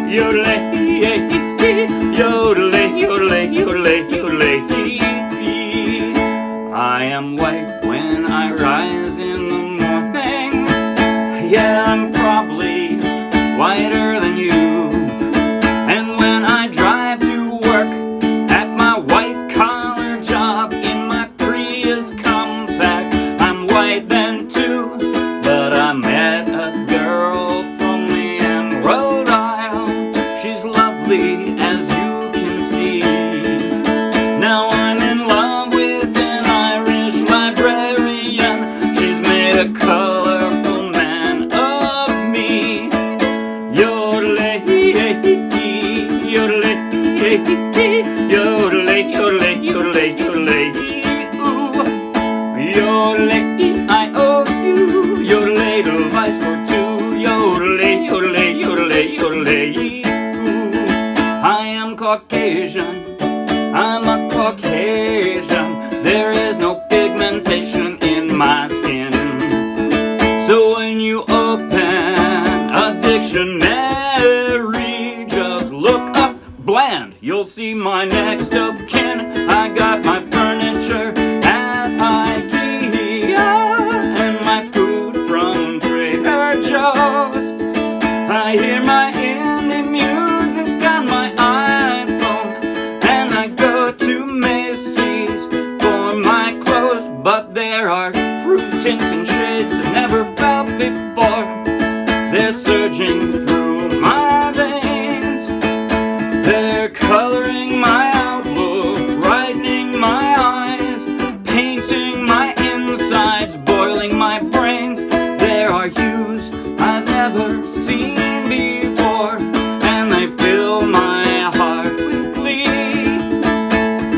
yodel-a-i, yodel-a-i, yodel-a-i, yodel-a-i. I am white when I rise in the morning. Yeah, I'm probably whiter than you. And when I drive to work at my white-collar job in my Prius compact, I'm white then too. But I met a girl from the Emerald Isle. She's lovely as you can see. Now I'm in love with an Irish librarian. She's made a colorful man of me. Yodel-a-i, yodel-a-i, yodel-a-i, yodel-a-i, yodel-a-i, yodel-a-i, ooh. Yodel-a-i-I-O-U, yodel-a device for two. Yodel-a, yodel-a, yodel-a, yodel-a, ooh. I am Caucasian, I'm a Caucasian. There is no pigmentation in my skin. So when you open a dictionary, just look up bland, you'll see my next of kin. I got my furniture at IKEA and my food from Trader Joe's. I hear my indie music on my iPhone, and I go to Macy's for my clothes. But there are fruit tints and shades I've never felt before. They're surging through my veins. They're coloring my outlook, brightening my eyes, painting my insides, boiling my brains. There are hues I've never seen before, and they fill my heart with glee.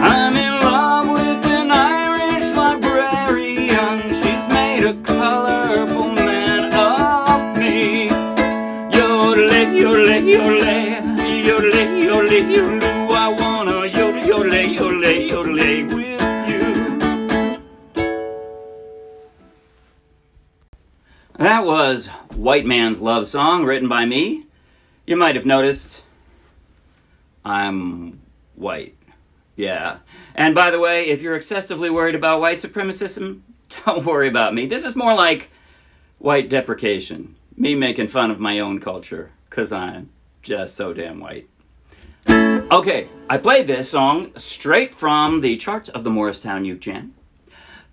I'm in love with an Irish librarian. She's made a colorful man of me. Yodel-a, yodel-a, yodel-a, yodel-a, yodel-a, yodel-a. I wanna yodel, yodel-a, yodel-a, yodel-a with you. That was White Man's Love Song, written by me. You might have noticed I'm white. Yeah. And by the way, if you're excessively worried about white supremacism, don't worry about me. This is more like white deprecation. Me making fun of my own culture, because I'm just so damn white. Okay, I played this song straight from the charts of the Morristown MUJ.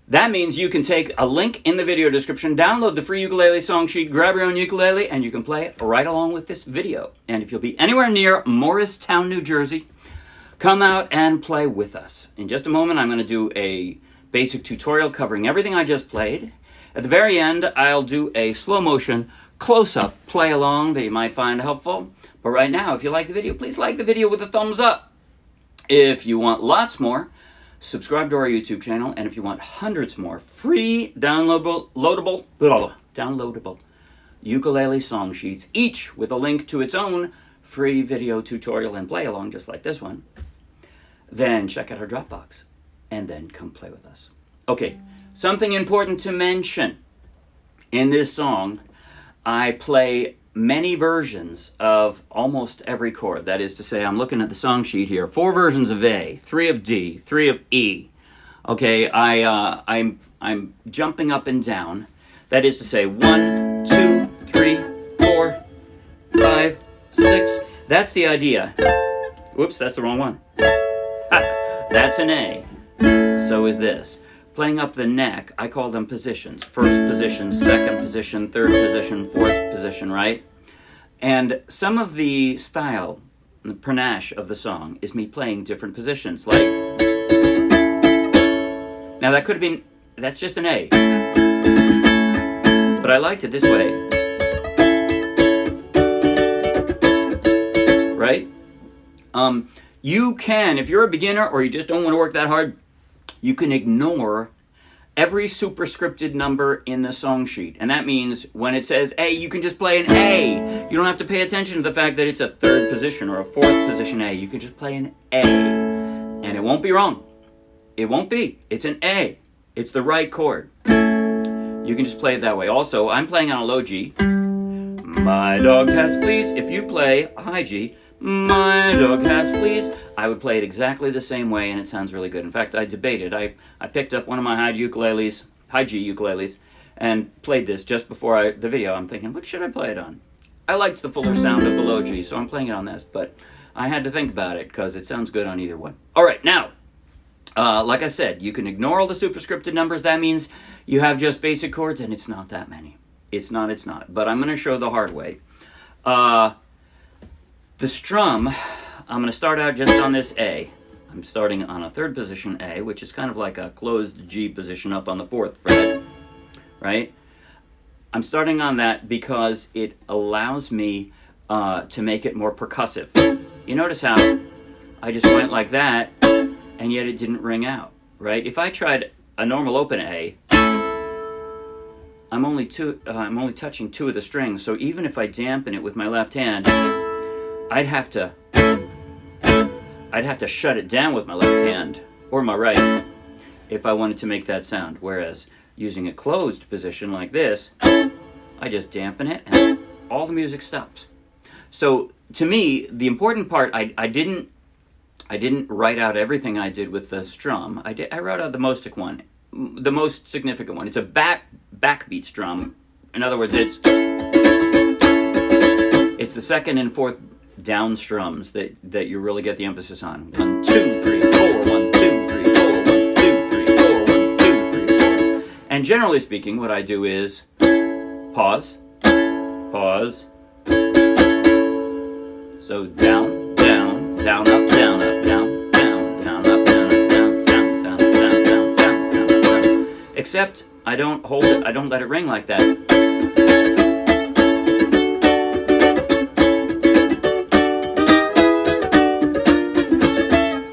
That means you can take a link in the video description, download the free ukulele song sheet, grab your own ukulele, and you can play right along with this video. And if you'll be anywhere near Morristown, New Jersey, come out and play with us. In just a moment, I'm going to do a basic tutorial covering everything I just played. At the very end, I'll do a slow motion close-up play along that you might find helpful. But right now, if you like the video, please like the video with a thumbs up. If you want lots more, subscribe to our YouTube channel. And if you want hundreds more free downloadable ukulele song sheets, each with a link to its own free video tutorial and play along just like this one, then check out our Dropbox and then come play with us. Okay, something important to mention. In this song, I play many versions of almost every chord. That is to say, I'm looking at the song sheet here. 4 versions of A, 3 of D, 3 of E. Okay, I'm jumping up and down. That is to say, 1, 2, 3, 4, 5, 6. That's the idea. Whoops, that's the wrong one. That's an A. So is this. Playing up the neck, I call them positions. First position, second position, third position, fourth position, right? And some of the style, the panache of the song is me playing different positions. Like, now that could have been, that's just an A. But I liked it this way. Right? You can, if you're a beginner or you just don't want to work that hard, you can ignore every superscripted number in the song sheet. And that means when it says A, you can just play an A. You don't have to pay attention to the fact that it's a third position or a fourth position A. You can just play an A. And it won't be wrong. It won't be. It's an A. It's the right chord. You can just play it that way. Also, I'm playing on a low G. My dog has fleas. If you play a high G, my dog has fleas, I would play it exactly the same way, and it sounds really good. In fact, I debated. I picked up one of my high G ukuleles, and played this just before the video. I'm thinking, what should I play it on? I liked the fuller sound of the low G, so I'm playing it on this, but I had to think about it because it sounds good on either one. All right, now, like I said, you can ignore all the superscripted numbers. That means you have just basic chords, and it's not that many. It's not. But I'm going to show the hard way. The strum, I'm going to start out just on this A. I'm starting on a third position A, which is kind of like a closed G position up on the fourth fret, right? I'm starting on that because it allows me to make it more percussive. You notice how I just went like that, and yet it didn't ring out, right? If I tried a normal open A, I'm only touching two of the strings, so even if I dampen it with my left hand, I'd have to shut it down with my left hand or my right if I wanted to make that sound. Whereas using a closed position like this, I just dampen it and all the music stops. So to me, the important part, I didn't write out everything I did with the strum. I wrote out the most significant one. It's a backbeat strum. In other words, it's the second and fourth down strums that you really get the emphasis on. 1, 2, 3, 4, 1, 2, 3, 4, 1, 2, 3, 4, 1, 2, 3, 4. And generally speaking, what I do is pause. So down, down, down, up, down, up, down, down, down, up, down, up, down, down, down, down, down, down, down, down. Except I don't hold it, I don't let it ring like that.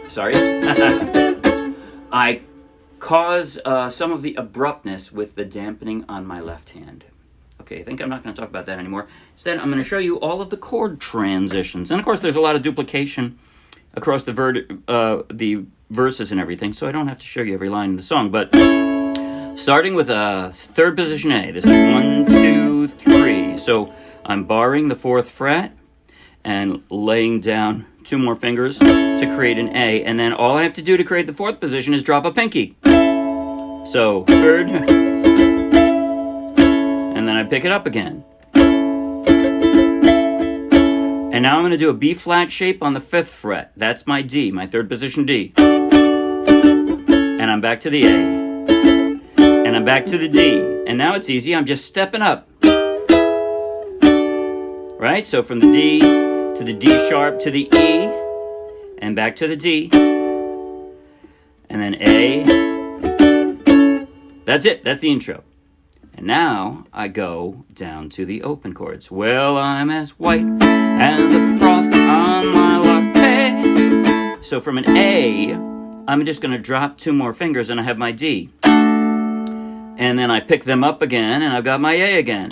Sorry. I cause some of the abruptness with the dampening on my left hand. Okay, I think I'm not going to talk about that anymore. Instead, I'm going to show you all of the chord transitions. And of course, there's a lot of duplication across the verses and everything, so I don't have to show you every line in the song. But starting with a third position A, this is 1, 2, 3. So I'm barring the fourth fret and laying down two more fingers to create an A, and then all I have to do to create the fourth position is drop a pinky. So third, and then I pick it up again. And now I'm going to do a B flat shape on the fifth fret. That's my D, my third position D. And I'm back to the A. And I'm back to the D. And now it's easy, I'm just stepping up. Right? So from the D to the D sharp to the E, and back to the D, and then A. That's it, that's the intro. And now I go down to the open chords. Well, I'm as white as the froth on my latte. So from an A, I'm just going to drop two more fingers and I have my D. And then I pick them up again and I've got my A again.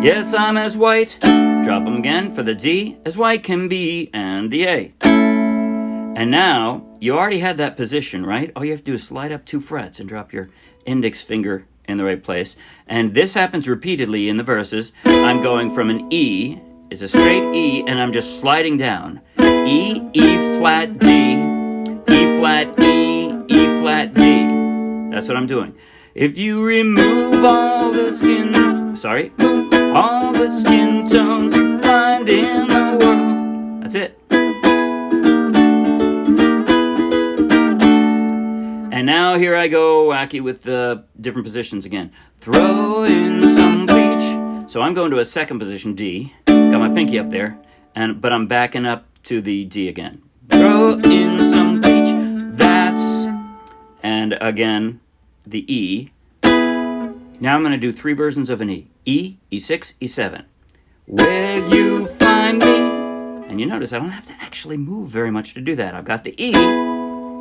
Yes, I'm as white. Drop them again for the D, as white can be, and the A. And now, you already had that position, right? All you have to do is slide up two frets and drop your index finger in the right place. And this happens repeatedly in the verses. I'm going from an E, it's a straight E, and I'm just sliding down. E, E flat, D, E flat, E, E flat, D. That's what I'm doing. If you remove all the skin, move all the skin tones you find in the world. That's it. And now here I go wacky with the different positions again. Throw in some bleach. So I'm going to a second position D. Got my pinky up there, but I'm backing up to the D again. Throw in some bleach. That's, and again, the E. Now I'm going to do three versions of an E. E, E6, E7. Where you find me. And you notice I don't have to actually move very much to do that. I've got the E.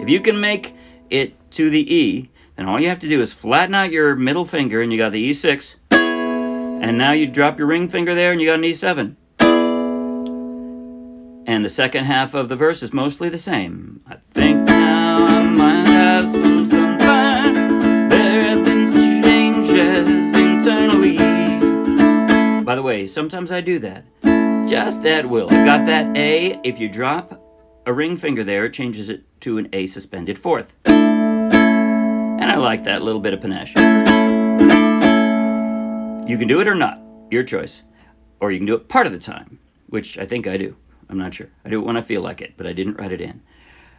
If you can make it to the E, then all you have to do is flatten out your middle finger and you got the E6. And now you drop your ring finger there and you got an E7. And the second half of the verse is mostly the same. I think now I might have some fun. There have been changes internally, By the way, sometimes I do that. Just at will. I've got that A. If you drop a ring finger there, it changes it to an A suspended fourth. And I like that little bit of panache. You can do it or not. Your choice. Or you can do it part of the time, which I think I do. I'm not sure. I do it when I feel like it, but I didn't write it in.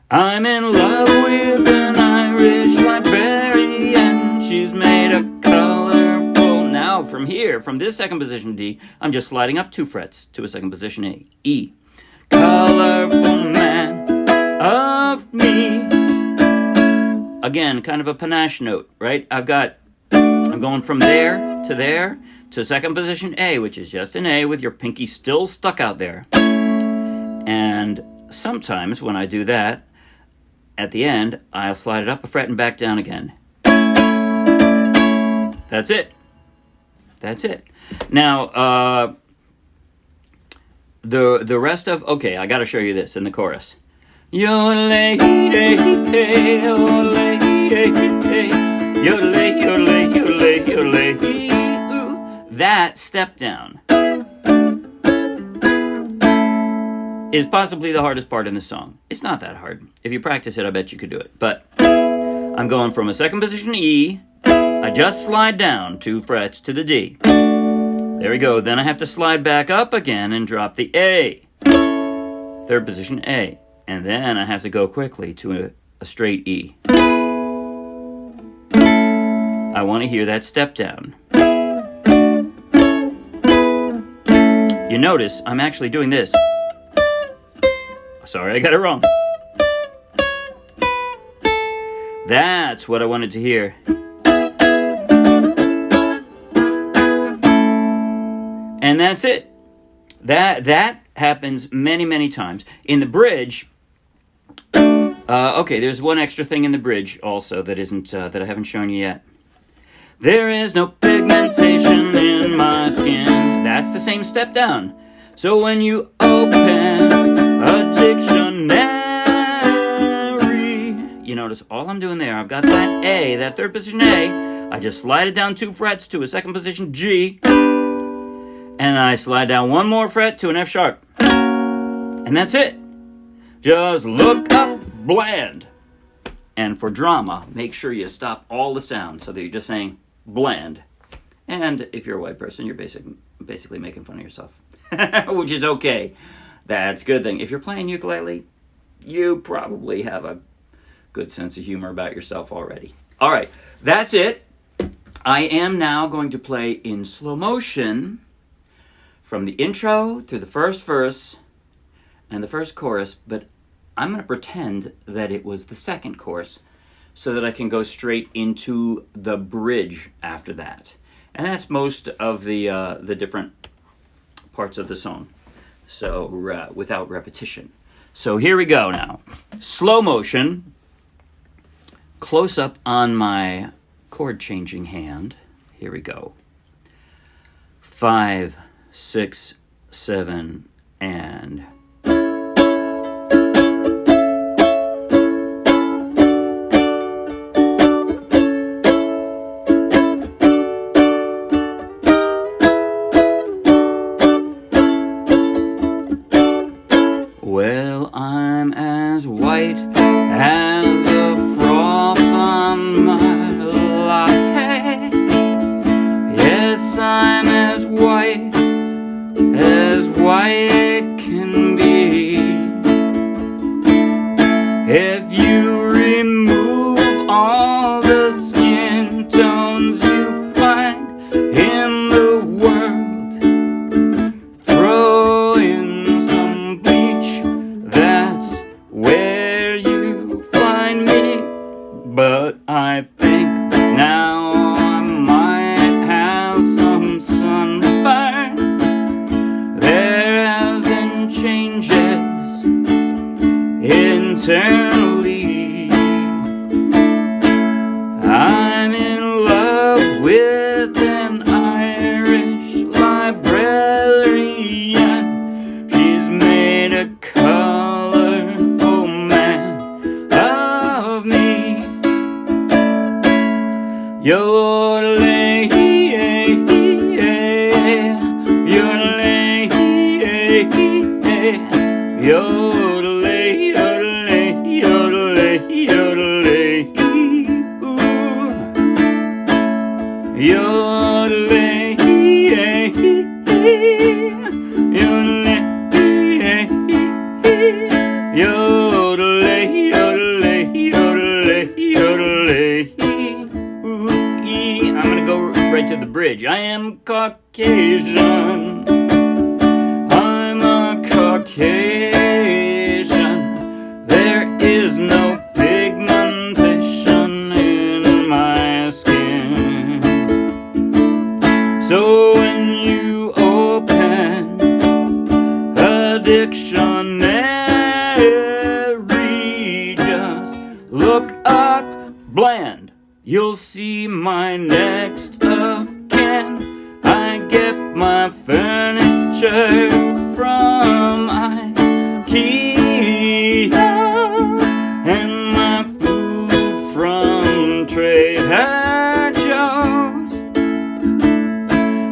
I'm in love with an Irish librarian. She's made a colorful. Now from here, from this second position D, I'm just sliding up 2 frets to a second position A. E. Colorful man of me. Again, kind of a panache note, right? I'm going from there to second position A, which is just an A with your pinky still stuck out there. And sometimes when I do that, at the end, I'll slide it up a fret and back down again. That's it. That's it. Now, the rest of, okay, I got to show you this in the chorus. Yodel-a-i, yodel-a-i, yodel-a-i, yodel-a-i. That step down is possibly the hardest part in the song. It's not that hard. If you practice it, I bet you could do it. But I'm going from a second position E. I just slide down 2 frets to the D. There we go. Then I have to slide back up again and drop the A. Third position A. And then I have to go quickly to a straight E. I want to hear that step down. You notice I'm actually doing this. Sorry, I got it wrong. That's what I wanted to hear. And that's it. That happens many, many times. In the bridge, okay, there's one extra thing in the bridge also that isn't that I haven't shown you yet. There is no pigmentation in my skin. That's the same step down. So when you open a dictionary, you notice all I'm doing there, I've got that A, that third position A. I just slide it down 2 frets to a second position G. And I slide down 1 more fret to an F sharp. And that's it. Just look up bland. And for drama, make sure you stop all the sounds so that you're just saying bland. And if you're a white person, you're basically making fun of yourself. Which is okay. That's a good thing. If you're playing ukulele, you probably have a good sense of humor about yourself already. All right, that's it. I am now going to play in slow motion from the intro through the first verse and the first chorus, but I'm going to pretend that it was the second chorus so that I can go straight into the bridge after that. And that's most of the different parts of the song, so without repetition. So here we go now. Slow motion, close up on my chord changing hand. Here we go. 5, 6, 7, and... Well, I'm as white as the froth on my latte. Yes, I'm as white can be. If you remove all the skin tones you find in the world, throw in some bleach, that's where you Yodel-a-i, yodel-a-i, yodel-a-i, yodel-a-i, ooh. Yodel-a-i, yodel-a-i, yodel-a-i, yodel-a-i, yodel-a-i, yodel-a-i, ooh. I'm gonna go right to the bridge. I am Caucasian. I'm a Caucasian. There is no pigmentation in my skin. So when you open a dictionary, just look up bland. You'll see my next of kin. I get my furniture from IKEA and my food from Trader Joe's.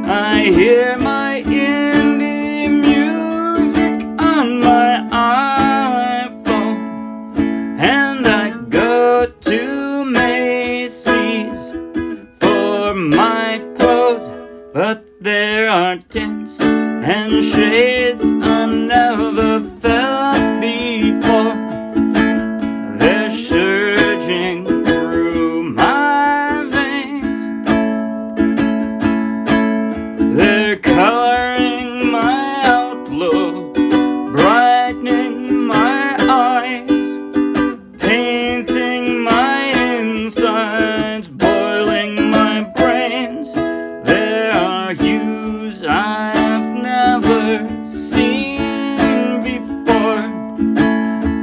I hear my indie music on my iPhone, and I go to Macy's for my clothes, but there are tints and shades I never felt before. They're surging through my veins. They're coloring my outlook, brightening my eyes, painting my insides, boiling my brains. There are hues I've never seen before,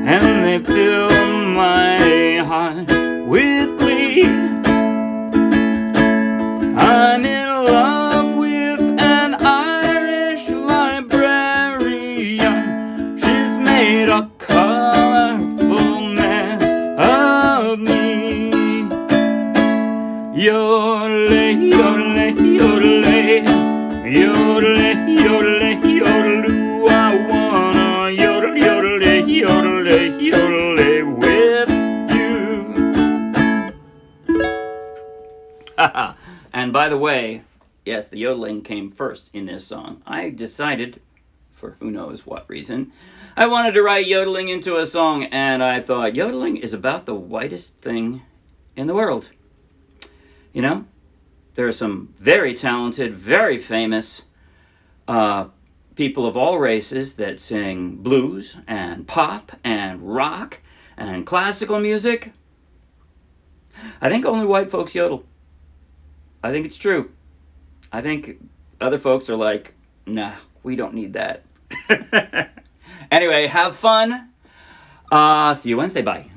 and they fill my heart with glee. I'm in love with an Irish librarian. She's made a colorful man of me. Yodel-a-i, yodel-a-i, yodel-a-i, yodel-a-i, yodel-a-i, yodel-a-i, I wanna yodel, yodel-a-i, yodel-a-i, yodel-a-i with you. Haha. And by the way, yes, the yodeling came first in this song. I decided, for who knows what reason, I wanted to write yodeling into a song, and I thought yodeling is about the whitest thing in the world. You know, there are some very talented, very famous people of all races that sing blues and pop and rock and classical music. I think only white folks yodel. I think it's true. I think other folks are like, nah, we don't need that. Anyway, have fun. See you Wednesday. Bye.